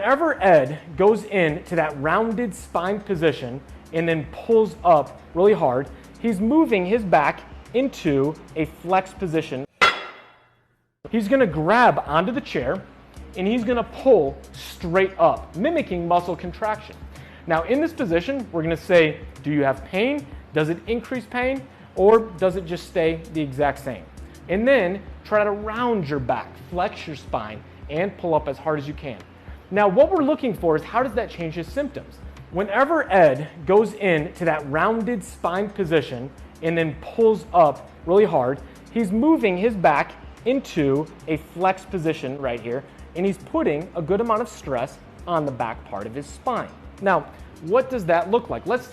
Whenever Ed goes into that rounded spine position and then pulls up really hard, he's moving his back into a flex position. He's going to grab onto the chair and he's going to pull straight up, mimicking muscle contraction. Now in this position, we're going to say, do you have pain? Does it increase pain? Or does it just stay the exact same? And then try to round your back, flex your spine, and pull up as hard as you can. Now what we're looking for is how does that change his symptoms? Whenever Ed goes into that rounded spine position and then pulls up really hard, he's moving his back into a flex position right here, and he's putting a good amount of stress on the back part of his spine. Now, what does that look like? Let's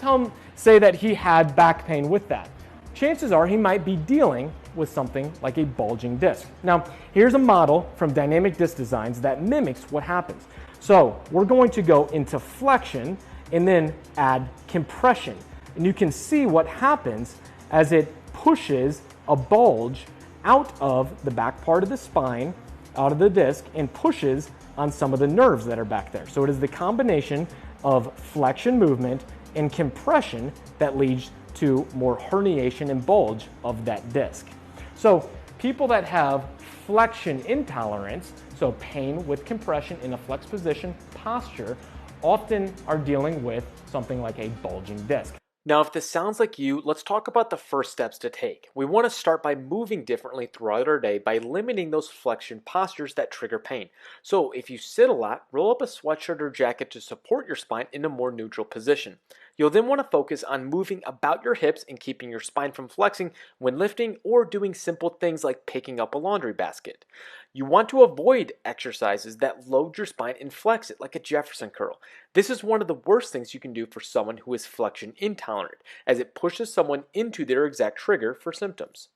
say that he had back pain with that. Chances are he might be dealing with something like a bulging disc. Now, here's a model from Dynamic Disc Designs that mimics what happens. So we're going to go into flexion and then add compression. And you can see what happens as it pushes a bulge out of the back part of the spine, out of the disc, and pushes on some of the nerves that are back there. So it is the combination of flexion movement and compression that leads to more herniation and bulge of that disc. So people that have flexion intolerance, so pain with compression in a flex position posture, often are dealing with something like a bulging disc. Now, if this sounds like you, let's talk about the first steps to take. We want to start by moving differently throughout our day by limiting those flexion postures that trigger pain. So if you sit a lot, roll up a sweatshirt or jacket to support your spine in a more neutral position. You'll then want to focus on moving about your hips and keeping your spine from flexing when lifting or doing simple things like picking up a laundry basket. You want to avoid exercises that load your spine and flex it like a Jefferson curl. This is one of the worst things you can do for someone who is flexion intolerant, as it pushes someone into their exact trigger for symptoms.